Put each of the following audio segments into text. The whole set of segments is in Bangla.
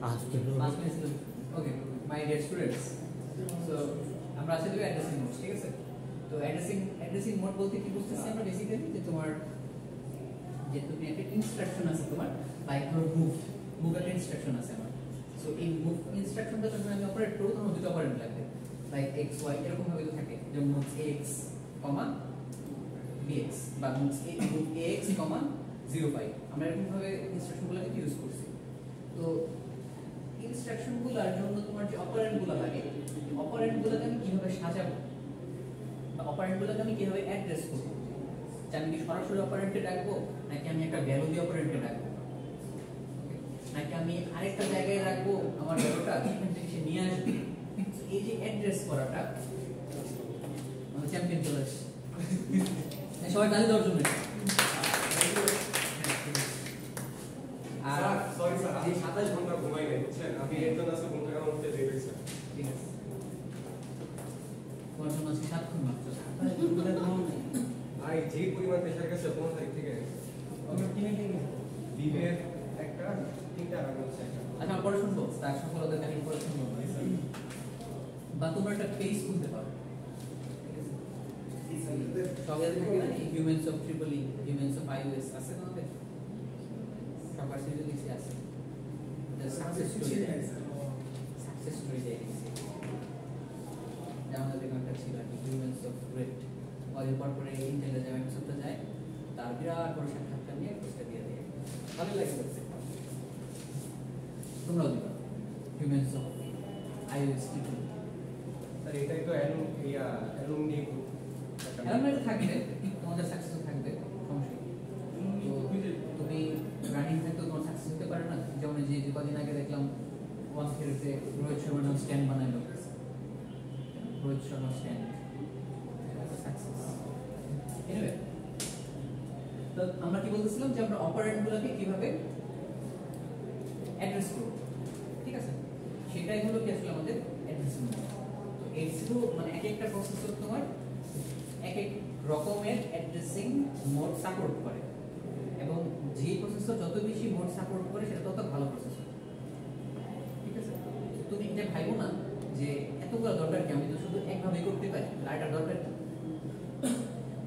Okay my dear students, so আমরা আজকে দেখব অ্যাড্রেসিং মোড, ঠিক আছে? তো অ্যাড্রেসিং মোড বলতে কি বুঝতেছি আমরা বেসিক্যালি যে তোমার যে তুমি একটা ইনস্ট্রাকশন আছে তোমার, লাইক ধরো মুভ একটা ইনস্ট্রাকশন আছে আমার। সো এই মুভ ইনস্ট্রাকশনটা যখন আমি অপারেট করব তখন দুটো অপারেন্ট লাগবে, লাইক x y এরকম ভাবে তো থাকে, যেমন মুভ x, bx বা মুভ ax, 05 আমরা এরকম ভাবে ইনস্ট্রাকশনগুলোকে ইউজ করছি। তো ইনস্ট্রাকশনগুলোর জন্য তোমার যে অপারেন্টগুলো লাগে, অপারেন্টগুলোকে আমি কিভাবে সাজাবো বা অপারেন্টগুলোকে আমি কিভাবে অ্যাড্রেস করব, যে আমি কি সরাসরি অপারেন্টে ডাকবো নাকি আমি একটা ভ্যালু দিয়ে অপারেন্টে ডাকবো, নাকি আমি আরেকটা জায়গায় রাখবো আমার ভ্যালুটা সেখান থেকে সে নিয়ে আসবে। এই যে অ্যাড্রেস করাটা আমাদের চ্যাম্পিয়ন চলে আসছে, সবাই তালি দেওয়ার জন্য। আর সরি স্যার, আমি 27 ঘন্টা ঘুমাই নাই, বুঝছেন? আমি একজন আছে ঘুম থেকে উঠতে দেরি হয়েছে। ঠিক আছে, তোমার জন্য আছে 7 ঘন্টা মাত্র। 27 ঘন্টা ঘুমাও নাই ভাই, যে পরিমাণ প্রেশার গেছে 15 তারিখ থেকে। তোমার কিনে কিনে বিবের একটা 3টা রান হচ্ছে একটা। আচ্ছা, পরে শুনবো তার সফলতার কাহিনী, পরে শুনবো। বা তোমরা একটা পেজ খুলতে পারো, সবাই থাকে না, humans of Tripoli, humans of iOS আছে না আমাদের সবার সিরিজ লিখে আছে, সাকসেস স্টোরি দিয়ে দিয়েছি। আমাদের একটা ছিল হিউম্যানস অফ গ্রেট, অলিভার পরে ইন্টেলে যায় মাইক্রোসফটে যায়, তার বিরাট বড় সাক্ষাৎকার নিয়ে পোস্টটা দিয়ে দেয়, ভালো লাগে করতে। তোমরাও দিবা humans of iOS Tripoli. Sir এটাই তো অ্যালুমনি গ্রুপ। অ্যালুমনি থাকবে, তোমাদের সাকসেস থাকবে, সমস্যা নেই। তুমি রানিং থাকতে তোমার সাকসেস হতে পারে না। যেমন যে কদিন আগে দেখলাম ওয়ান খেলতে রোহিত শর্মা নাম স্ট্যান্ড বানাইলো, Rohit Sharma stand success. Anyway, তো আমরা কি বলতেছিলাম যে আমরা অপারেন্টগুলোকে কিভাবে অ্যাড্রেস করব, ঠিক আছে? সেটাই হলো কি আসলে আমাদের অ্যাড্রেসিং মোড। তো H0 মানে এক একটা প্রসেসর তোমার এক এক রকমের অ্যাড্রেসিং মোড সাপোর্ট করে, এবং যে প্রসেসর যত বেশি মোড সাপোর্ট করে সেটা তত ভালো প্রসেসর, ঠিক আছে? তুমি এটা ভাইবো না যে এতগুলো দরকার কি, আমি তো শুধু একভাবে করতে পারি, আর এটা দরকার কি?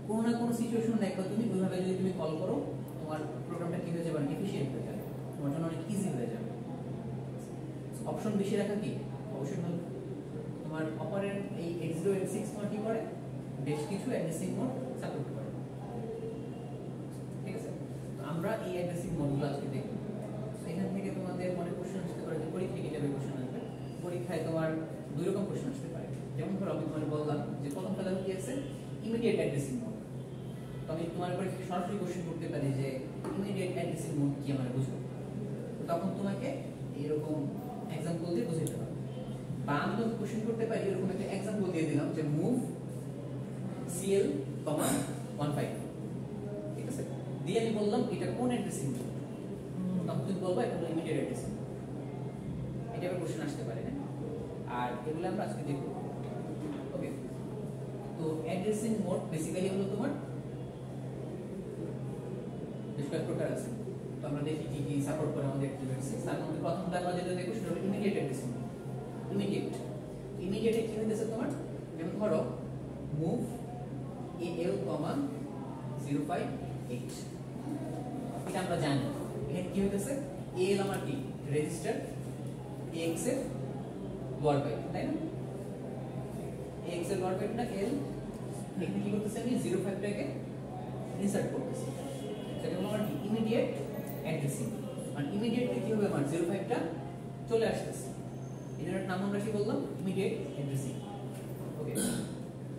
কোনো না কোনো সিচুয়েশন দেখো তুমি ওইভাবে যদি তুমি কল করো, তোমার প্রোগ্রামটা কি হয়ে যাবে, এফিশিয়েন্ট হয়ে যাবে, তোমার জন্য অনেক ইজি হয়ে যাবে। অপশন বেশি রাখা কি অবশ্যই ভালো। তোমার অপারেন্ট এই X0 X6 তোমার কি করে, বেশ কিছু অ্যাড্রেসিং মোড সাপোর্ট করে, ঠিক আছে? তো আমরা এই অ্যাড্রেসিং মোডগুলো আজকে দেখব। এখান থেকে তোমাদের মনে কোশ্চেন আসতে পারে যে পরীক্ষায় কি টাইপের কোশ্চেন আসবে। পরীক্ষায় তোমার দুই রকম কোশ্চেন আসতে পারে। যেমন ধরো আমি তোমাদের বললাম যে প্রথম কথা কি আছে, ইমিডিয়েট অ্যাড্রেসিং মোড। তো আমি তোমার উপরে সরাসরি কোশ্চেন করতে পারি যে ইমিডিয়েট অ্যাড্রেসিং মোড কি আমরা বুঝবো, তখন তোমাকে এরকম এক্সাম্পল দিয়ে বুঝাতে হবে। বা আমি তোমাকে কোশ্চেন করতে পারি এরকম একটা এক্সাম্পল দিয়ে দিলাম যে মুভ CL, 15, ঠিক আছে? দিয়ে আমি বললাম এটা কোন অ্যাড্রেসিং মোড, তখন তুমি বলবো এটা হলো ইমিডিয়েট অ্যাড্রেসিং মোড। এটা একটা কোশ্চেন আসতে পারে না, আর এগুলো আমরা আজকে দেখব। ওকে, তো অ্যাড্রেসিং মোড বেসিক্যালি হলো তোমার বেশ কয়েক প্রকার আছে। তো আমরা দেখি কি কি সাপোর্ট করে আমাদের অ্যাক্টিভিটিস। তার মধ্যে প্রথমটা আমরা যেটা দেখব সেটা হলো ইমিডিয়েট অ্যাড্রেসিং মোড। ইমিডিয়েটে কি হইতেছে তোমার, যেমন ধরো মুভ AL, 058, এটা আমরা জানি। এখানে কি হইতেছে, AL আমার কি রেজিস্টার, AX এর লোয়ার বাইট, তাই না? AX এর লোয়ার বাইট না L, এখানে কি করতেছে আমি 05 টাকে ইনসার্ট করতেছি, সেটা হলো আমার কি ইমিডিয়েট অ্যাড্রেসিং। আর ইমিডিয়েটলি কি হবে, আমার 05 টা চলে আসতেছে, এটার নাম আমরা কি বললাম, ইমিডিয়েট অ্যাড্রেসিং। ওকে,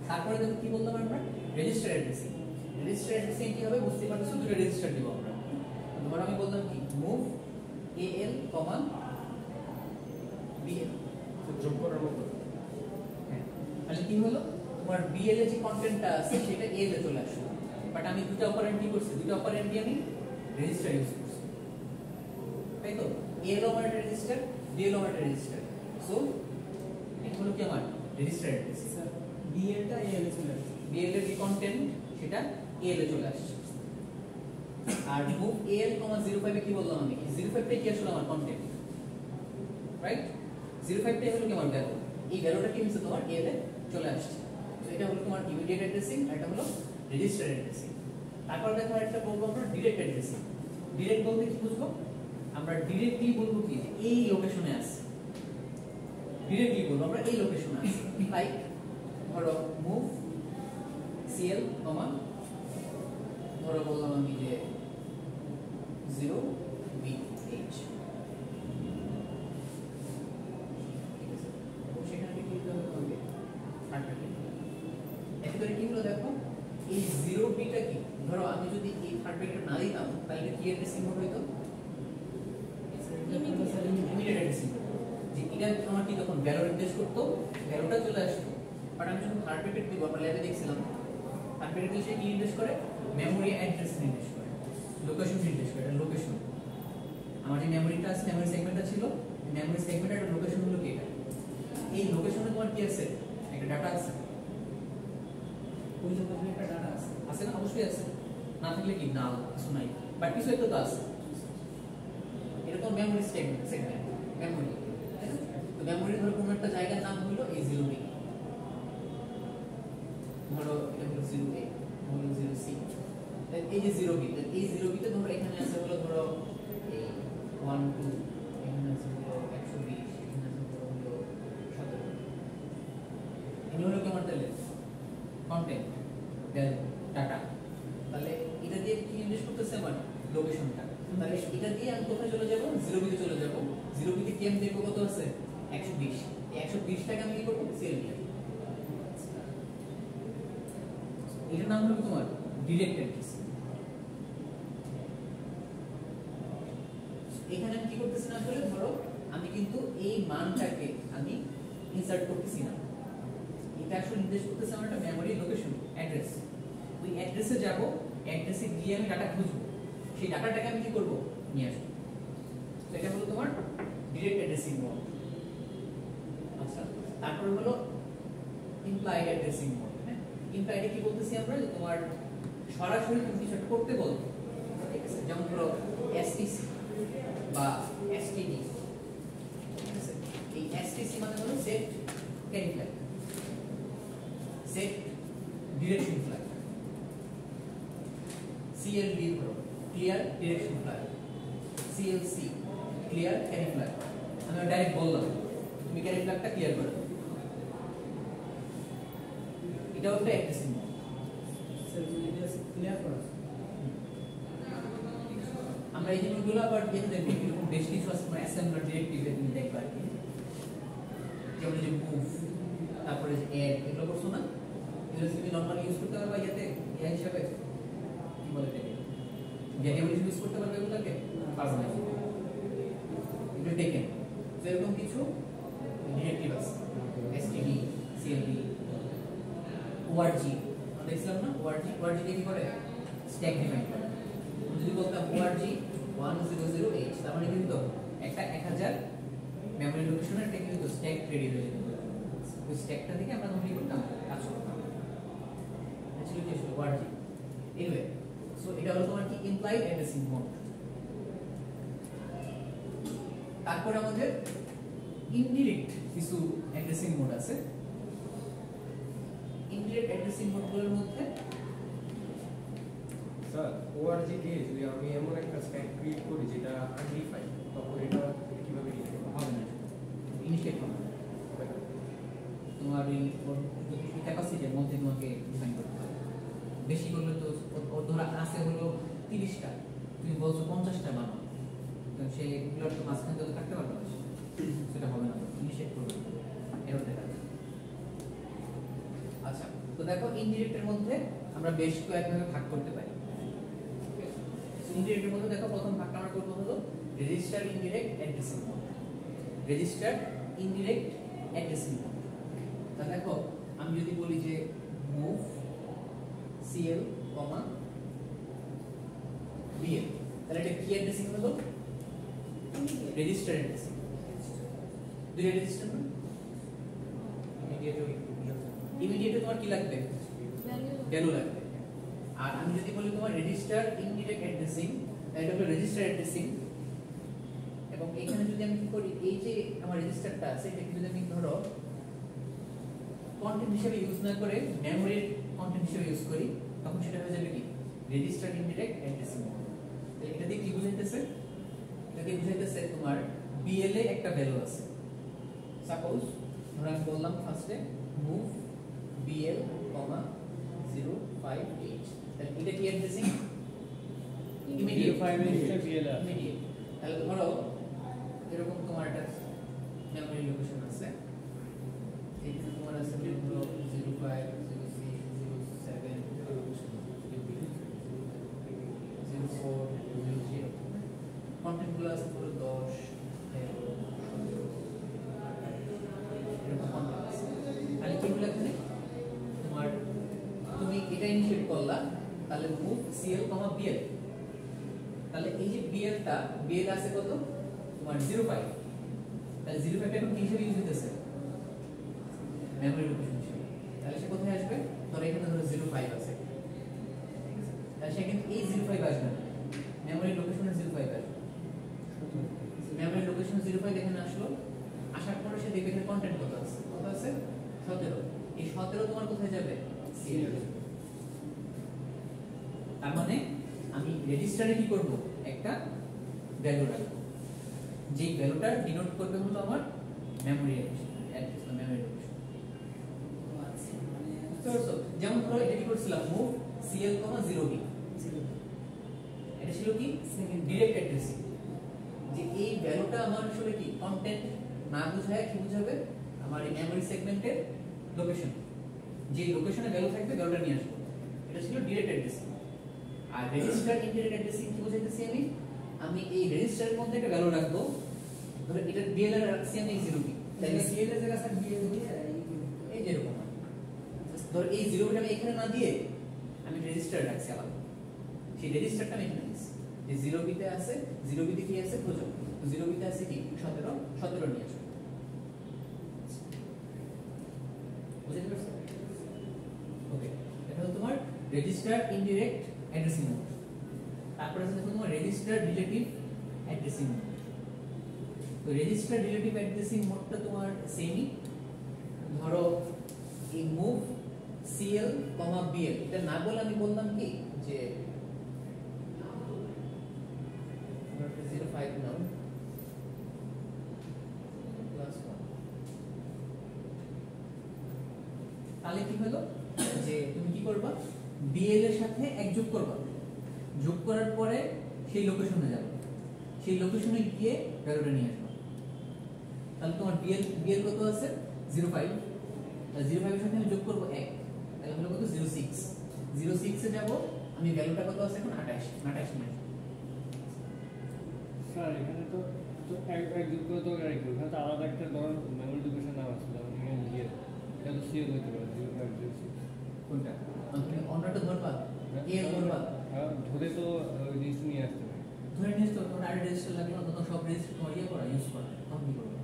তারপরে দেখো কি বললাম আমরা, রেজিস্টার অ্যাড্রেসিং। রেজিস্টার অ্যাড্রেসিং কি হবে বুঝতে পারতেছো, দুটো রেজিস্টার দিব আমরা। তোমার আমি বললাম কি মুভ AL, BL, যোগ করার মতো। হ্যাঁ, তাহলে কি হলো, তোমার BL এর যে কন্টেন্টটা আছে সেটা AL এ চলে আসলো, বাট আমি দুটো অপারেন্ট কি করছি, দুটো অপারেন্ট দিয়ে আমি রেজিস্টার ইউজ করছি, তাই তো? AL আমার রেজিস্টার, BL আমার রেজিস্টার। সো এটা হলো কি আমার রেজিস্টার অ্যাড্রেস। স্যার BL টা AL এ চলে আসছে, BL এর যে কন্টেন্ট সেটা AL এ চলে আসছে। আর মুভ AL, 05 এ কি বললাম আমি, 05 টাই কি আসলে আমার কন্টেন্ট, রাইট 05 টা হলো কি আমার ভ্যালু এই ভ্যালুটা কি হচ্ছে তোমার এ তে চলে আসছে তো এটা হলো তোমার ইমিডিয়েট অ্যাড্রেসিং আর এটা হলো রেজিস্টার অ্যাড্রেসিং তারপর দেখো একটা বলবো আমরা ডিরেক্ট অ্যাড্রেসিং ডিরেক্ট বলতে কি বুঝবো আমরা ডিরেক্টলি বলবো কি যে এই লোকেশনে আছে ডিরেক্টলি বলবো আমরা এই লোকেশনে আছে লাইক ধরো মুভ সিএল কমা ধরো বললাম আমি যে 0BH সেখানে কি করতে হবে থার্ড এবারে কি হলো দেখো এই 0B টা কি ধরো আমি যদি এই থার্ড ব্র্যাকেট না দিতাম তাহলে কি অ্যাড্রেসিং মোড হইতো ইমিডিয়েট অ্যাড্রেসিং যে এটা আমার কি তখন ভ্যালু নির্দেশ করতো ভ্যালুটা চলে আসতো বাট আমি যখন থার্ড ব্র্যাকেট দিব আমরা ল্যাবে দেখছিলাম থার্ড ব্র্যাকেট দিয়ে কি নির্দেশ করে মেমরি অ্যাড্রেস নির্দেশ করে লোকেশন নির্দেশ করে লোকেশন আমার যে মেমরিটা আছে মেমরি সেগমেন্টটা ছিল মেমরি সেগমেন্টের লোকেশন হলো কি এটা এই লোকেশনে তোমার কি আছে একটা ডাটা আছে ওই লোকেশনে একটা ডাটা আছে আছে না অবশ্যই আছে না থাকলে কি না কিছু নাই বাট কিছু একটা তো আছে এটা তো মেমরি সেগমেন্ট মেমরি তো মেমরি ধরো কোনো একটা জায়গার নাম হলো এই 0B ধরো এটা হলো 0A হলো 0C এই যে 0B এই 0B তে ধরো এখানে আছে হলো ধরো এই 1 2 এখানে আছে হলো 120 এখানে আছে হলো 17 এগুলো হলো কেমন তাহলে কন্টেন্ট ডাটা তাহলে এটা দিয়ে কি নির্দেশ করতেছে আমার লোকেশনটা তাহলে এটা দিয়ে আমি কোথায় চলে যাব 0B তে চলে যাব 0B তে কি আমি দেখব কত আছে 120 এই 120 টাকা আমি কি করব সেল দিয়ে এর নাম হলো তোমার ডিরেক্ট অ্যাড্রেস এখানে আমি কি করতেছি না আসলে ধরো আমি কিন্তু এই মানটাকে আমি ইনসার্ট করতেছি না এটা আসলে নির্দেশ করতেছে আমার একটা মেমরি লোকেশন অ্যাড্রেস ওই অ্যাড্রেসে যাব অ্যাড্রেসে গিয়ে আমি ডাটা খুঁজবো সেই ডাটাটাকে আমি কি করব নিয়ে আসবো তো এটা হলো তোমার ডিরেক্ট অ্যাড্রেসিং মোড আচ্ছা তারপর হলো ইমপ্লাইড অ্যাড্রেসিং মোড হ্যাঁ ইমপ্লাইডে কি বলতেছি আমরা যে তোমার সরাসরি তুমি কিছু একটা করতে বলছো ঠিক আছে যেমন ধরো এসটিসি বা এসটিডি ঠিক আছে এই এসটিসি মানে হলো set carry flag set direction flag CLD ধরো clear direction flag CLC clear carry flag আমি ডাইরেক্ট বললাম তুমি ক্যারি ফ্ল্যাগটা ক্লিয়ার করে দাও এটাও একটা অ্যাড্রেসিং মোড ক্লিয়ার করা আমরা এই জিনিসগুলো আবার দেখি এরকম বেশ কিছু আছে মানে অ্যাসেম্বলার ডিরেক্টিভে তুমি দেখবা আর কি যেমন যে মুভ তারপরে যে অ্যাড এগুলো করছো না এগুলো তুমি নরমালি ইউজ করতে পারবা ইয়াতে এআই হিসাবে কি বলে এটাকে ভ্যারিয়েবল ইউজ করতে পারবে এগুলোকে পারবে না এটা টেকেন তো এরকম কিছু ডিরেক্টিভ আছে এসটিডি সিএলডি ওআরজি আমরা দেখছিলাম না ওআরজি দিয়ে কি করে স্ট্যাক ডিফাইন করে যদি বলতাম ORG 100H তার মানে কিন্তু একটা 1000 মেমরি লোকেশনের একটা কিন্তু স্ট্যাক রেডি হয়ে যেত ওই স্ট্যাকটা থেকে আমরা তখন কি করতাম কাজ করতাম অ্যাকচুয়ালি কি ছিল ORG এনিওয়ে সো এটা হলো তোমার কি ইমপ্লাইড অ্যাড্রেসিং মোড তারপর আমাদের ইনডিরেক্ট কিছু অ্যাড্রেসিং মোড আছে ইনডিরেক্ট অ্যাড্রেসিং মোডগুলোর মধ্যে স্যার ওআরজি দিয়ে যদি আমি এমন একটা স্ট্যাক ক্রিয়েট করি যেটা আনডিফাইন্ড তখন এটা কিভাবে ডিফাইন হবে না ইনিশিয়েট হবে না তোমার এই ক্যাপাসিটির মধ্যে তোমাকে ডিফাইন করতে হবে বেশি করলে তো ওর ধরা আছে হলো 30টা তুমি বলছো 50টা বানাও তো সেগুলোর তো মাঝখানে তো থাকতে পারবে না সেটা হবে না ইনিশিয়েট করবে এরর দেখা যাবে আচ্ছা তো দেখো ইনডিরেক্টের মধ্যে আমরা বেশ কয়েকভাবে ভাগ করতে পারি ইনডিরেক্টের মধ্যে দেখো প্রথম ভাগটা আমরা করব হলো register indirect addressing mode register indirect addressing mode তা দেখো আমি যদি বলি যে মুভ সিএল বিএল তাহলে এটা কি অ্যাড্রেসিং হলো রেজিস্টার অ্যাড্রেসিং দুই রেজিস্টার না ইমিডিয়েট তোমার কি লাগবে ভ্যালু লাগবে আর আমি যদি বলি তোমার রেজিস্টার ইনডিরেক্ট অ্যাড্রেসিং এটা হলো রেজিস্টার অ্যাড্রেসিং এবং এখানে যদি আমি কি করি এই যে আমার রেজিস্টারটা আছে এটাকে যদি আমি ধরো কন্টেন্ট হিসেবে ইউজ না করে মেমোরির কন্টেন্ট হিসেবে ইউজ করি তখন সেটা হয়ে যাবে কি রেজিস্টার ইনডিরেক্ট অ্যাড্রেসিং মোড। এটা দিয়ে কি বুঝাইতেছে? এটা দিয়ে বুঝাইতেছে তোমার বিএল এ একটা ভ্যালু আছে। সাপোজ ধরো আমি বললাম ফার্স্টে মুভ বিএল, 058, তাহলে এটা কি অ্যাড্রেসিং? ইমিডিয়েট। ইমিডিয়েট। তাহলে ধরো এরকম তোমার একটা মেমোরি লোকেশন আছে, এখানে তোমার আছে ধরো 05, 06, 07, 04, 00, কন্টেন্ট গুলো আছে ধরো 10, 11, 17 এরকম কন্টেন্ট আছে। তাহলে কি হলো এখানে তোমার তুমি এটা ইনিশিয়েট করলা, তাহলে মুভ সিএল, বিএল, তাহলে এই যে বিএলটা বিএল আছে কত তোমার 05, তাহলে 05 এখন কি হিসেবে ইউজ হইতেছে? মেমরি লোকেশন হিসেবে। তাহলে সে কোথায় আসবে? ধরো এখানে ধরো 05 আছে, তাহলে সে কিন্তু এই 05 আসবে না, মেমরি লোকেশনে 05 আসবে। মেমরি লোকেশন 05 এখানে আসলো, আসার পরে সে দেখবে এখানে কন্টেন্ট কত আছে, কত আছে 17, এই 17 তোমার কোথায় যাবে? সিএল। তার মানে আমি রেজিস্টারে কি করব? একটা ভ্যালু রাখবো, যে ভ্যালুটা ডিনোট করবে হলো আমার মেমরি অ্যাড্রেস বা মেমরি লোকেশন। আচ্ছা, যেমন ধরো এটা কি করছিলাম মুভ সিএল, 0b, এটা ছিল কি ডাইরেক্ট অ্যাড্রেসিং, যে এই ভ্যালুটা আমার আসলে কি কন্টেন্ট না বুঝায় কি বুঝাবে? আমার এই মেমরি সেগমেন্টের লোকেশন, যে লোকেশনে ভ্যালু থাকবে ভ্যালুটা নিয়ে আসবো, এটা ছিল ডাইরেক্ট অ্যাড্রেসিং। আর রেজিস্টার ইনডিরেক্ট অ্যাড্রেসিং কি বোঝাইতেছি আমি? আমি এই রেজিস্টারের মধ্যে একটা ভ্যালু রাখবো, ধরো এটা বিএল এর রাখছি আমি 0b, তাই না? সিএল এর জায়গা স্যার বিএল দিয়ে এই যে এরকম ধরো এই 0b আমি এখানে না দিয়ে আমি রেজিস্টার রাখছি আলাদা, সেই রেজিস্টারটা আমি এখানে দিচ্ছি, যে 0b তে আছে, 0b তে কি আছে খোঁজো, তো 0b তে আছে কি 17 নিয়ে আসো। বুঝতে পারছো? ওকে, এটা হলো তোমার রেজিস্টার ইনডিরেক্ট অ্যাড্রেসিং মোড। তারপরে আছে দেখো তোমার রেজিস্টার রিলেটিভ অ্যাড্রেসিং মোড। তো রেজিস্টার রিলেটিভ অ্যাড্রেসিং মোডটা তোমার সেমই। ধরো এই মুভ সিএল, বিএল এটা না বলে আমি বললাম কি যে 05 নাও +1, তাহলে কি হলো যে তুমি কি করবা? বিএল এর সাথে এক যোগ করবা, যোগ করার পরে সেই লোকেশনে যাবে, সেই লোকেশনে গিয়ে ভ্যালুটা নিয়ে আসবা। তাহলে তোমার বিএল কত আছে? 05, তাহলে 05 এর সাথে আমি যোগ করব 1, তাহলে হলো কত? 06, 06 এ যাব আমি, ভ্যালুটা কত আছে এখন? 28 নিয়ে আসবো। স্যার এখানে তো এক যোগ করে তো রাখবো, এখানে তো আলাদা একটা ধরুন মেমরি লোকেশন নাম আছে, যেমন এখানে লিয়ে এটা তো সিএল হইতে পারে 0506। কোনটা? তুমি অন্যটা ধরবা, এ ধরবা, ধরে তো ওই জিনিসটা নিয়ে আসতে পারে। ধরে নিয়ে তো তোমার আর রেজিস্টার লাগলো না, তখন সব রেজিস্টার তোমার ইয়ে করা ইউজ করা, তখন কি করবে?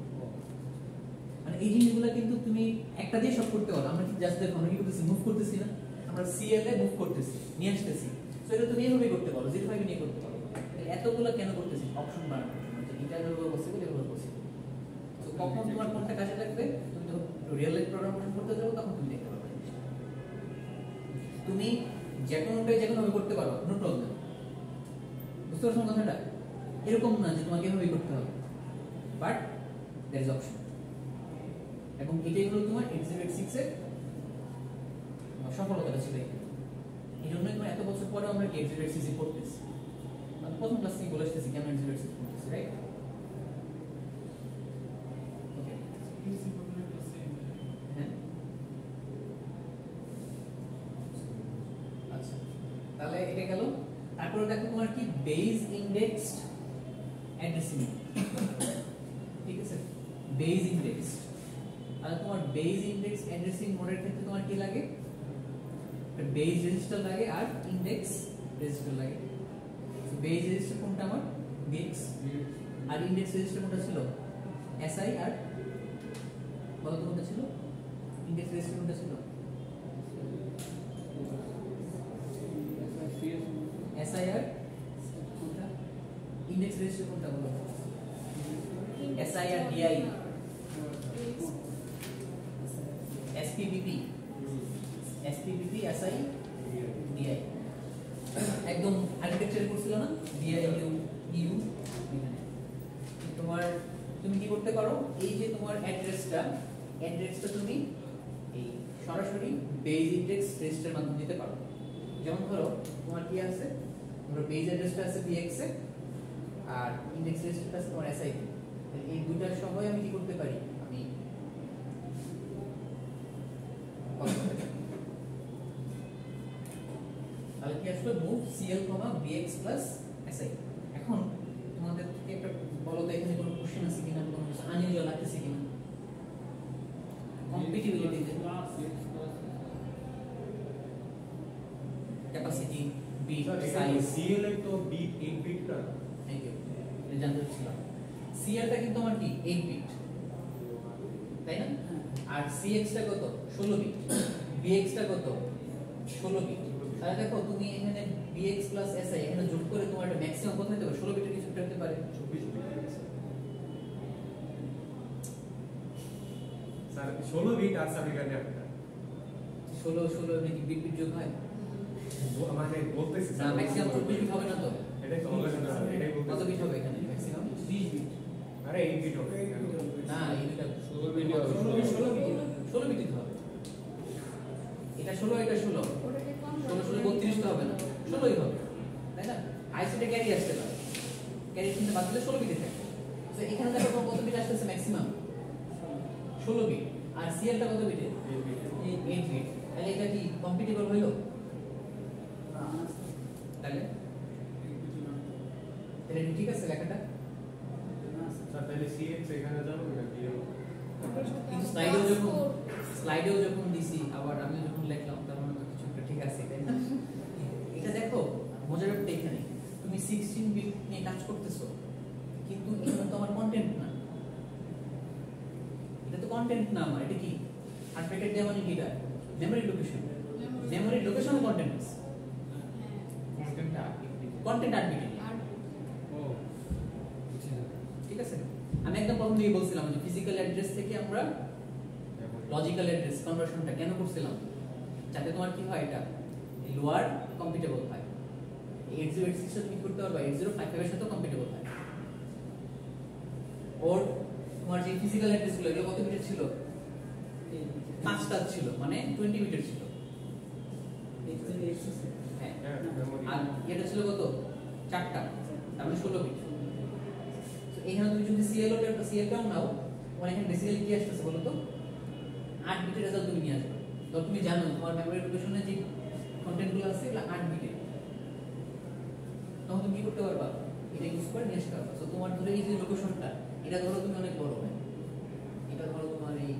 মানে এই জিনিসগুলো কিন্তু তুমি একটা দিয়ে সব করতে পারো। আমরা কি জাস্ট দেখো আমরা কি করতেছি? মুভ করতেছি না, আমরা সিএল এ মুভ করতেছি, নিয়ে আসতেছি। সো এটা তুমি এইভাবে করতে পারো, 05 নিয়ে করতে পারো। এতগুলো কেন করতেছি? অপশন বানানোর জন্য, যে এটা এভাবে পসিবল, এভাবে পসিবল। তো কখন তোমার কোনটা কাজে লাগবে? তুমি যখন রিয়েল লাইফ প্রোগ্রামিং করতে যাবে তখন তুমি দেখতে পাবে। তুমি যে কোনোটাই যে কোনোভাবে করতে পারো, নো প্রবলেম। বুঝতে পারছো কথাটা? এরকম না যে তোমাকে এভাবেই করতে হবে, বাট দ্যার ইজ অপশন। এবং এটাই হলো তোমার 8086 এর সফলতা ছিল। এই জন্যই তোমার এত বছর পরে আমরা 8086 করতেছি, মানে প্রথম ক্লাস থেকে বলে আসতেছি কেন 8086 করতেছি, রাইট? ওকে, হ্যাঁ, আচ্ছা, তাহলে এটা গেল। তারপরে দেখো তোমার কি বেজ ইন্ডেক্সড অ্যাড্রেসিং, ঠিক আছে? বেজ ইন্ডেক্স, তাহলে তোমার বেজ ইন্ডেক্স অ্যাড্রেসিং মোডের ক্ষেত্রে তোমার কি লাগে? বেজ রেজিস্টার লাগে আর ইন্ডেক্স রেজিস্টার লাগে। বেজ রেজিস্টার কোনটা আমার? বিএক্স। আর ইন্ডেক্স রেজিস্টার কোনটা ছিল? এসআই। আর বলো তো কোনটা ছিল? ইন্ডেক্স রেজিস্টার কোনটা ছিল? এসআই। আর কোনটা? ইন্ডেক্স রেজিস্টার কোনটা বলো? এসআই আর ডিআই এসপিবিপি এসপিবিপি এসআই ডিআই একদম আর্কিটেকচার করছিল না ডিআই ইউ ইউ এখানে তোমার তুমি কি করতে পারো এই যে তোমার অ্যাড্রেসটা তুমি এই সরাসরি বেজ ইন্ডেক্স রেজিস্টারের মাধ্যমে দিতে পারো যেমন ধরো তোমার কি আছে ধরো বেজ অ্যাড্রেসটা আছে বিএক্স এ আর ইন্ডেক্স রেজিস্টারটা আছে তোমার এসআই এই দুইটার সবাই আমি কি করতে পারি আমি তাহলে কি আসলে মুভ সিএল bx si এখন তোমাদের থেকে একটা বলো তো এখানে কোনো কোশ্চেন আছে কিনা কোনো কিছু আনইউজুয়াল লাগতেছে কিনা compatibility capacity bit size CL এর তো বিট 8 বিট না থ্যাংক ইউ এটা জানতে চাচ্ছিলাম সিএলটা কিন্তু আমার কি 8 বিট তাই না আর সিএক্সটা কত 16 বিট বিএক্সটা কত 16 বিট তাহলে দেখো তুমি এখানে bx si এখানে যোগ করে তোমার একটা ম্যাক্সিমাম কত হতে পারে 16 বিটের কিছু একটা হতে পারে 24 বিট স্যার 16 বিট আর স্যার এখানে একটা 16 নাকি বিট বিট যোগ হয় মানে বলতেছি না ম্যাক্সিমাম 24 বিট হবে না তো এটাই তো হবে না স্যার এটাই কত বলতেছি বিট হবে এখানে ম্যাক্সিমাম 20 বিট আরে 8 বিট হবে না এই দুটো 16 বিট হবে 16 বিট হবে এটা 16 এটা 16 16 32 তো হবে না 16ই হবে তাই না আইসিতে ক্যারি আসতে পারে ক্যারি কিন্তু বাদ দিলে 16 বিটে থাকে তো এখানে দেখো কত বিট আসছে ম্যাক্সিমাম 16 বিট আর সিএলটা কত বিটে 8 বিট তাহলে এটা কি কম্পিটিবল হলো তাহলে এটা ঠিক আছে লেখাটা স্যার তাহলে সিএক্স এখানে যাবো না ডিএল কিন্তু স্লাইডেও যখন দিছি আবার আমি যখন লিখলাম তার মানে তো কিছু একটা ঠিক আছে তাই না এটা দেখো মজার ব্যাপারটা এখানে তুমি 16 বিট নিয়ে কাজ করতেছো কিন্তু এটা তো আমার কন্টেন্ট না এটা তো কন্টেন্ট না আমার এটা কি আর প্যাকেট দেওয়া মানে কি এটা মেমরি লোকেশন কন্টেন্ট আছে কন্টেন্ট 8 বিট ও বুঝছি না ঠিক আছে আমি একদম প্রথম দিকে বলছিলাম যে ফিজিক্যাল অ্যাড্রেস থেকে আমরা লজিক্যাল অ্যাড্রেস কনভার্সনটা কেন করছিলাম যাতে তোমার কি হয় এটা লোয়ার কম্পিটেবল হয় 8086 সাথে তুমি করতে পারবা 8055 এর সাথে কম্পিটেবল হয় ওর তোমার যে ফিজিক্যাল অ্যাড্রেস গুলো এগুলো কত বিটের ছিল 5টা ছিল মানে 20 বিটের ছিল হ্যাঁ আর এটা ছিল কত 4টা তার মানে 16 বিট তো এখানে তুমি যদি সিএলটাও নাও তোমার এখানে বেসিক্যালি কি আসছে বলো তো 8 বিটের রেজাল্ট তুমি নিয়ে আসবে তো তুমি জানো তোমার মেমরি লোকেশনে যে কন্টেন্টগুলো আছে এগুলো 8 বিটের তখন তুমি কি করতে পারবা এটা ইউজ করে নিয়ে আসতে পারবা তো তোমার ধরে এই যে লোকেশনটা এটা ধরো তুমি অনেক বড় হয় এটা ধরো তোমার এই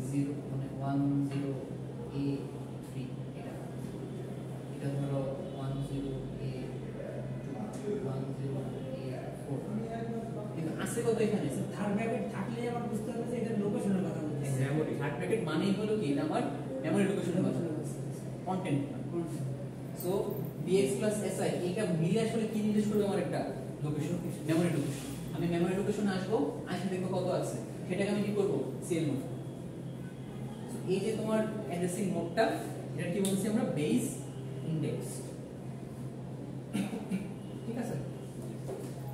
0 মানে 10A3 এটা ধরো 10A4 কিন্তু আছে কত এখানে থার্ড ব্র্যাকেট থাকলে আমার বুঝতে হবে যে এটা লোকেশনের কথা বলতেছে মেমরি থার্ড ব্র্যাকেট মানেই হলো কি এটা আমার মেমরি লোকেশনের কথা কন্টেন্ট সো bx si এটা মিলে আসলে কি নির্দেশ করবে আমার একটা লোকেশন মেমরি লোকেশন আমি মেমরি লোকেশনে আসবো আসে দেখবো কত আছে সেটাকে আমি কি করব সিএল মোড এই যে তোমার অ্যাড্রেসিং মোডটা এটা কি বলছি আমরা বেস ইন্ডেক্স ঠিক আছে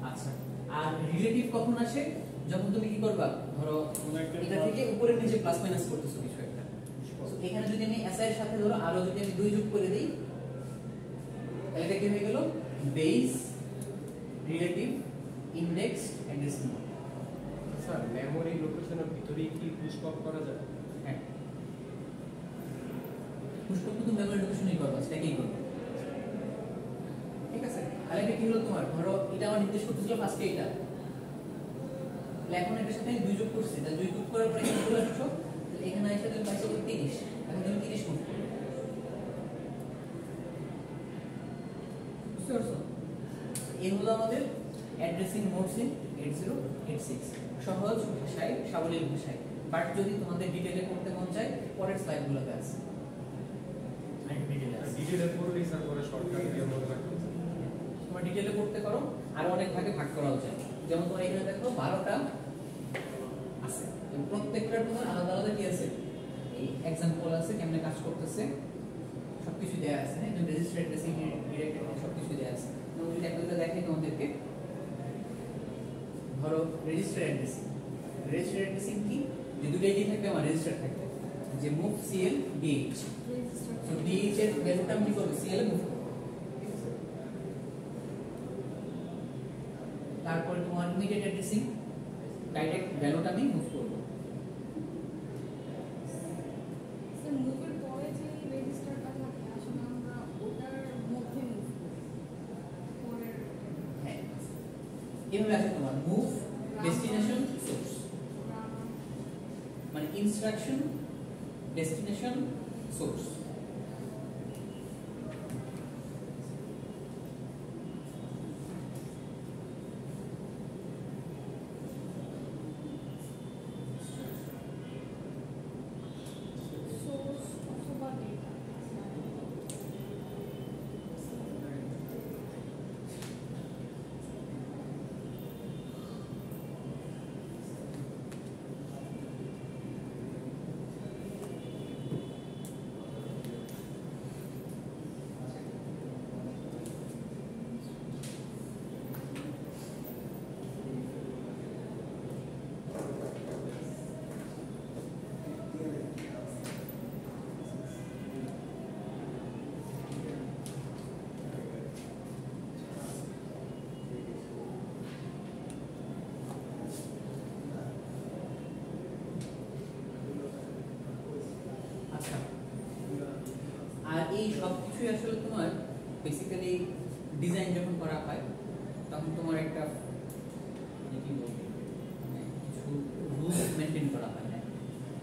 আচ্ছা আর রিলেটিভ কখন আসে যখন তুমি কি করবা ধরো এটা থেকে উপরে নিচে প্লাস মাইনাস করতেছো কিছু একটা সো এখানে যদি আমি এসআই এর সাথে ধরো আরো যদি আমি 2 যোগ করে দেই তাহলে এটা কি হয়ে গেল base relative index address mode sir memory লোকেশনের ভিতরে কি পুশ পপ করা যায় হ্যাঁ পুশ করতে তুমি মেমরি লোকেশনই করবা স্ট্যাকিং করবে ঠিক আছে তাহলে এটা কি হলো তোমার ধরো এটা আমার নির্দেশ করতেছিল ফার্স্টে এটা এখন এটার সাথে 2 যোগ করছি তাহলে 2 যোগ করার পরে এখানে চলে আসছো এখানে এসে তুমি পাইছো 30 এখন তুমি 30 করবে বুঝতে পারছো এই হলো আমাদের অ্যাড্রেসিং মোডস ইন 8086 সহজ ভাষায় সাবলীল ভাষায় বাট যদি তোমাদের ডিটেইলে করতে মন চায় পরের স্লাইডগুলোতে আছে ডিটেইলে পড়লেই স্যার পরে শর্টকাট দিয়ে মনে রাখতে তোমার ডিটেইলে করতে পারো আর অনেক ভাগে ভাগ করা যায় যেমন তোমার এখানে দেখো 12টা কেমনে কাজ করতেছে সবকিছু দেয়া আছে, হ্যাঁ, রেজিস্টার অ্যাড্রেসিং ডিরেক্ট সবকিছু দেয়া আছে। এবং যদি একটা দেখাই তোমাদেরকে, ধরো রেজিস্টার অ্যাড্রেসিং কি, যে দুটো আইডি থাকবে আমার রেজিস্টার থাকবে, যে মুভ সিএল ডিএইচ, তো ডিএইচ এর ভ্যালুটা আমি কি করব, সিএল এ মুভ করব। তারপরে তোমার ইমিডিয়েট অ্যাড্রেসিং, ডাইরেক্ট ভ্যালুটা আমি মুভ করব। স্যার মুভের পরে যে রেজিস্টারটা থাকে আসলে আমরা ওটার মধ্যে মুভ করি পরের। হ্যাঁ, এভাবে আছে তোমার মুভ ডেস্টিনেশন সোর্স, মানে ইনস্ট্রাকশন ডেস্টিনেশন সোর্স। সোর্স অথবা ডেটা। আচ্ছা, আর এই সব কিছুই আসলে তোমার বেসিক্যালি ডিজাইন যখন করা হয় তখন তোমার একটা মানে কি বলবো, মানে কিছু রুলস মেনটেন করা হয়, হ্যাঁ,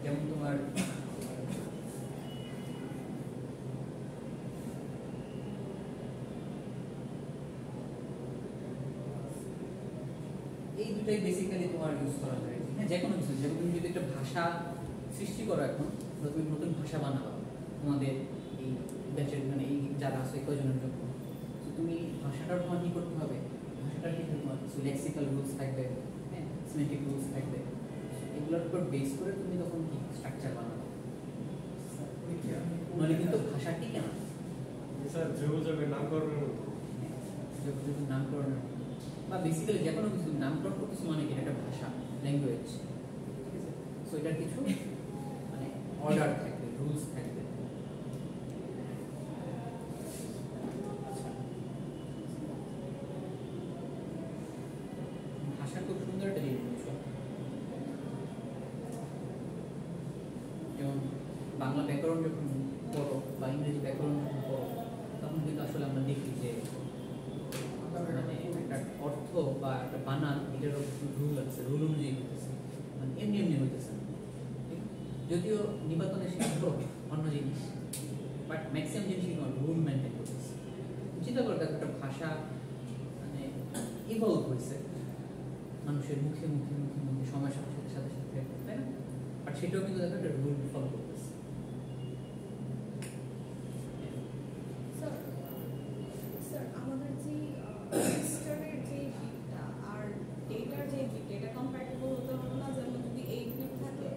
যেমন তোমার এই দুটাই বেসিক্যালি তোমার ইউজ করা হয়, হ্যাঁ, যে কোনো কিছু। যেমন তুমি যদি একটা ভাষা সৃষ্টি করো, এখন তুমি নতুন ভাষা বানাবো তোমাদের এই ব্যাচের, মানে এই যারা আছে কয়জনের জন্য, তো তুমি ভাষাটার তোমার কি করতে হবে, ভাষাটার কিন্তু তোমার কিছু লেক্সিক্যাল রুলস থাকবে, হ্যাঁ, সিমেন্টিক রুলস থাকবে, এগুলোর উপর বেস করে তুমি তখন কি স্ট্রাকচার বানাবো, নাহলে কিন্তু ভাষা ঠিক না। স্যার যোগাযোগের নামকরণের মতো যখন নামকরণের বা বেসিক্যালি যে কোনো কিছু নামকরণ করতেছে মানে কি একটা ভাষা, ল্যাঙ্গুয়েজ, সো এটার কিছু মানে অর্ডার থাকবে, রুলস থাকবে। ভাষা খুব সুন্দর একটা জিনিস, যেমন বাংলা ব্যাকরণ যখন পড়ো বা ইংরেজি ব্যাকরণ যখন পড়ো তখন কিন্তু আসলে আমরা দেখি যে মানে একটা অর্থ বা একটা বানান এটারও রুল আছে, রুল অনুযায়ী হইতেছে, মানে এমনি এমনি হইতেছে না। ঠিক? যদিও নিপাতনের সিদ্ধান্ত অন্য জিনিস, বাট ম্যাক্সিমাম জিনিসই তোমার রুল মেনটেন করতেছে। চিন্তা করো একটা ভাষা মানে ইভলভ হয়েছে মানুষের মুখে মুখে মুখে মুখে সময়ের সাথে সাথে সাথে সাথে, তাই না? বাট সেটাও কিন্তু দেখো একটা রুল ফলো করতেছে। স্যার স্যার আমাদের যে রেজিস্টারের যে বিটটা আর ডেটার যে বিট, এটা কম্প্যাটিবল হতে হবে না? যেমন যদি 8 বিট থাকে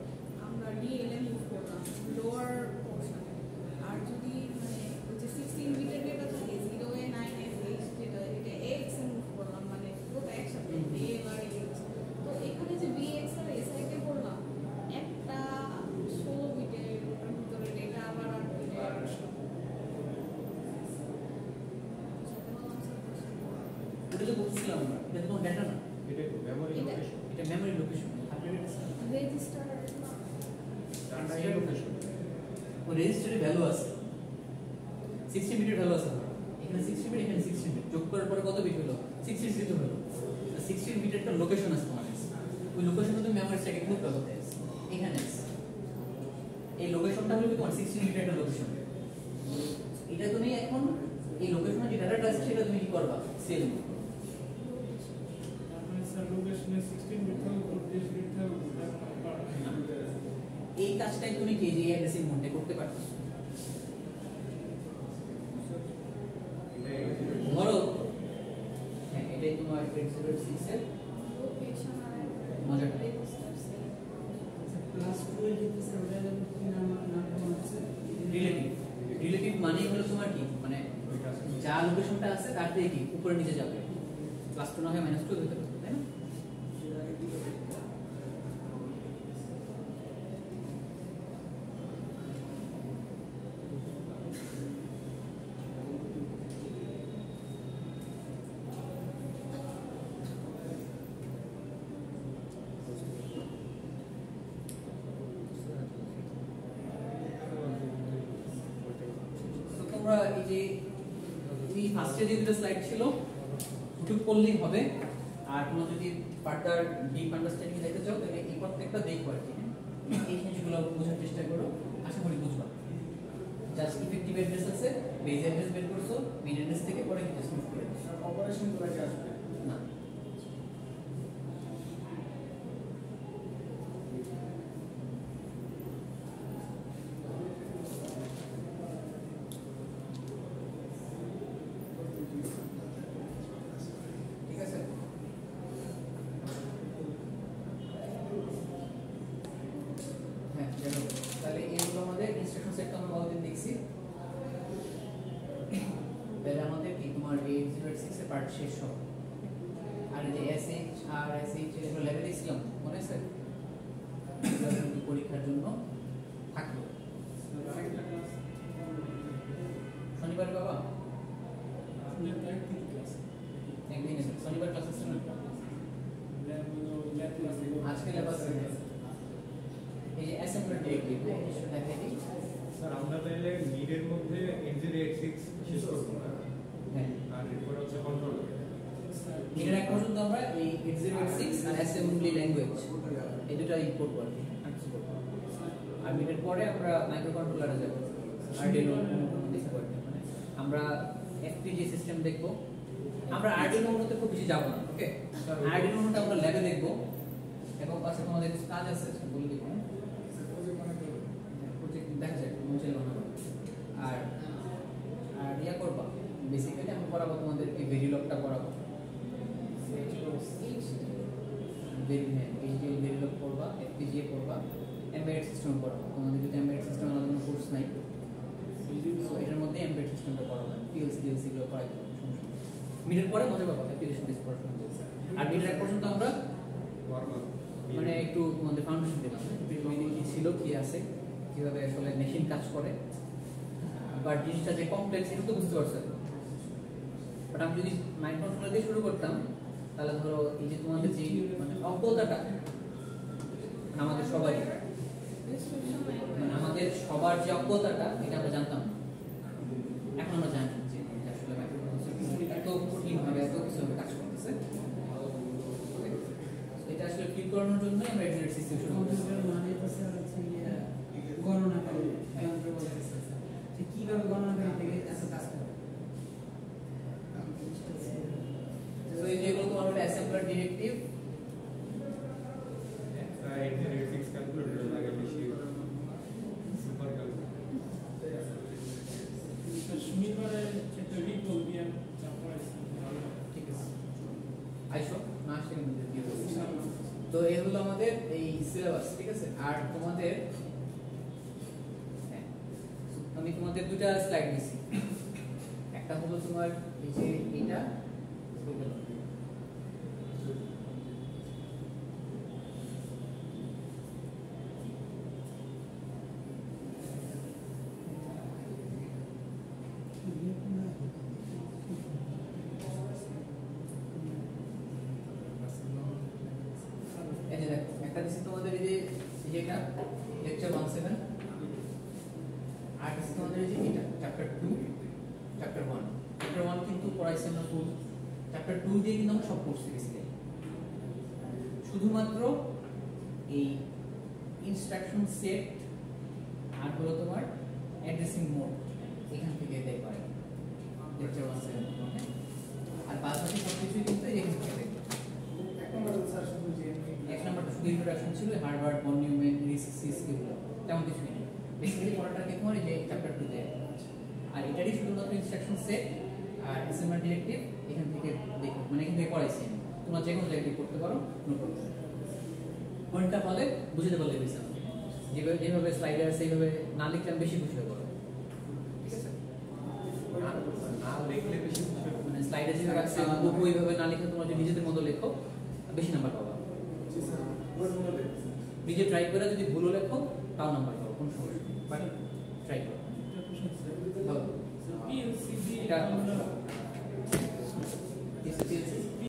আমরা ডিএলএ মুভ করলাম লোয়ার পোর্শনে, আর যদি মানে ওই যে 16 বিটের ডেটা থাকে 0 এ 9 এ 8 যেটা এটা এক্স এ মুভ করলাম, মানে পুরোটা একসাথে এ আর এক্স। তো এখানে যে bx R S I K বললাম একটা 16 বিটের ভিতরে ডেটা আবার 8 বিটের। ওটা তো বলছিলাম আমরা, এটা তো ডেটা না, এটা তো মেমরি এটা- লোকেশন এটা মেমরি লোকেশন। আপনার এটা রেজিস্টার ডাটা লোকেশন ও রেজিস্টারে ভ্যালু আছে, 60 বিটের ভ্যালু আছে, এখানে 60 বিট, এখানে 60 বিট, যোগ করার পরে কত বিট হলো, 63 হলো। 16 বিটের একটা লোকেশন আছে তোমার কাছে, ওই লোকেশনে তুমি মেমরি স্ট্যাকে মুভ করতে আছে, এখানে আছে এই লোকেশনটা হলো তোমার 16 বিটের একটা লোকেশন। এটা তুমি এখন এই লোকেশনে যে ডাটাটা আছে সেটা তুমি কি করবা, সেল এই কাজটাই তুমি কি যে অ্যাড্রেসিং মোডে করতে পারছো। ধরো হ্যাঁ, এটাই তোমার 806 এর লোকেশন আর মজাটা। Register sell. ক্লাস 2 এর যে স্যার ওটা কি নাম নাম হচ্ছে যা লোকেশনটা আছে তার থেকে কি উপরে নিচে যাবে, +2 না হয় -2 হতে পারে, তাই না? তোমরা এই যে এই ফার্স্টে যে দুটো স্লাইড ছিল একটু পড়লেই হবে, আর তোমরা যদি ফার্দার ডিপ আন্ডারস্ট্যান্ডিং যেতে চাও তাহলে এই প্রত্যেকটা দেখো আর কি, এই জিনিসগুলো বোঝার চেষ্টা করো, আশা করি বুঝবা। জাস্ট ইফেক্টিভ অ্যাড্রেস আছে, বেজ অ্যাড্রেস বের করছো, মেইন অ্যাড্রেস থেকে পরে কিছু করে অপারেশন করে কি আসবে না। ঠিক আছে, হ্যাঁ দেখো তাহলে এইগুলো আমাদের ইনস্ট্রাকশন সেট আমরা অলরেডি দেখছি। তাহলে আমাদের কি তোমার 8086 এর পার্ট শেষ হবে। আর এই যে এসএইচ আর এসএইচ এর লেভেল দেখছিলাম মনে আছে, এগুলো কিন্তু পরীক্ষার জন্য থাকলো। শনিবার বাবা একদিন শনিবার ক্লাস আছে না, আজকে ল্যাব আছে। এই যে অ্যাসেম্বলি ডিরেক্টিভ এটা দেখাই দিই স্যার, আমরা তাহলে নিডের মধ্যে N086 শেষ করব না, হ্যাঁ, আর এরপর হচ্ছে কন্ট্রোল। এর এক পর্যন্ত আমরা এই 8086 আর অ্যাসেম্বলি ল্যাঙ্গুয়েজ এই দুটো ইম্পোর্ট করব, আর মিনিট পরে আমরা মাইক্রো কন্ট্রোলারে যাব, আরডিনো দেখতে পারবো। মানে আমরা FPGA সিস্টেম দেখব, আমরা আরডিনো মনোতে খুব বেশি যাব না, ওকে? আরডিনো মনোটা আমরা ল্যাবে দেখব, এবং পাশে তোমাদের কিছু কাজ আছে বলে দিব, প্রজেক্ট দেখা যায় মঞ্চে বানাবো। আর আর ইয়া করবা, বেসিক্যালি আমি পড়াবো তোমাদেরকে ভেরিলগটা পড়াবো, ভেরিলগ পড়বা, FPGA পড়বা, এমবেডেড সিস্টেম পড়বা। তোমাদের যদি এমবেডেড সিস্টেম আলাদা কোনো কোর্স নাই, তো এটার মধ্যে এমবেডেড সিস্টেমটা পড়াবো, PLC গুলো পড়াই দেবো, মিডের পরে মজা পাবো অ্যাপ্লিকেশন বেস পড়াশোনা। আর মিডের এক পর্যন্ত আমরা মানে একটু তোমাদের ফাউন্ডেশন দিলাম, কি ছিল, কি আছে, কিভাবে আসলে মেশিন কাজ করে, বাট জিনিসটা যে কমপ্লেক্স এটা তো বুঝতে পারছো। বাট আমি যদি মাইন্ড কন্ট্রোলার দিয়ে শুরু করতাম, তাহলে ধরো এই যে তোমাদের যে মানে অজ্ঞতাটা মানে আমাদের সবাই, মানে আমাদের সবার যে অজ্ঞতাটা এটা আমরা জানতাম, এখন আমরা জানি যে আসলে মাইক্রোপ্রসেসর এত কঠিনভাবে এত কিছুভাবে কাজ করতেছে। এটা আসলে ক্লিক করানোর জন্য আমরা এডুকেট সিস্টেম শুরু করছি। মানে হচ্ছে গণনাকারী যন্ত্র বলতেছে যে কিভাবে গণনাকারী থেকে এত কাজ করে। তো এই যেগুলো তোমার হলো অ্যাসেম্বলার ডিরেক্টিভ, N086 ক্যালকুলেটর লাগে বেশি সুপার ক্যালকুলেটর। শনিবারে চ্যাপ্টার রিড করবি আর তারপরে ঠিক আছে আইসো না আসলে কিন্তু দিয়ে দেবো। তো এই হলো আমাদের এই সিলেবাস, ঠিক আছে? আর তোমাদের আমি তোমাদের দুটা স্লাইড দিছি, একটা হলো তোমার এই যে এটা এই যে একটা দিছি তোমাদের এই যে এটা লেকচার 17, আর দিছি তোমাদের এই যে এটা চ্যাপ্টার 2 চ্যাপ্টার 1। চ্যাপ্টার 1 কিন্তু পড়াইছেন না ফুল, চ্যাপ্টার 2 দিয়ে কিন্তু আমরা সব পড়ছি বেসিক্যালি, শুধুমাত্র এই ইনস্ট্রাকশন সেট আর হলো তোমার অ্যাড্রেসিং মোড এখান থেকে দেয় পারে লেকচার 17, ওকে? আর বাকি সব কিছুই কিন্তু এখান থেকে দেয়। এক নম্বরটা শুধু ইন্ট্রোডাকশন ছিল, হার্ভার্ড, বন নিউম্যান, রিস্ক এগুলো তেমন কিছু নেই। বেসিক্যালি পড়াটাকে তোমার এই যে চ্যাপ্টার 2 তে, আর এটারই শুধুমাত্র ইনস্ট্রাকশন সেট আর অ্যাসেম্বলি ডিরেক্টিভ এখান থেকে দেখো, মানে এখান থেকে পড়াইছি। তোমরা যে কোনো জায়গায় করতে পারো, নোট করতে পারো, পয়েন্টটা ফলে বুঝতে পারলে বেশি। যেভাবে স্লাইডে আছে সেইভাবে না লিখলে বেশি খুশি হয়ে পড়ো, ঠিক আছে? না লিখলে লিখলে বেশি বুঝবে? মানে স্লাইডে যেভাবে আছে হুবহু ওইভাবে না লিখে তোমরা যদি নিজেদের মতো লেখো বেশি নাম্বার পাবা। জি স্যার, ওর মনে লিখছি। নিজে ট্রাই করে যদি ভুলও লেখো তাও নাম্বার পাবো, কোনো সমস্যা নেই, বাট ট্রাই করো। একটা প্রশ্ন স্যার বলো। পিএলসি এটা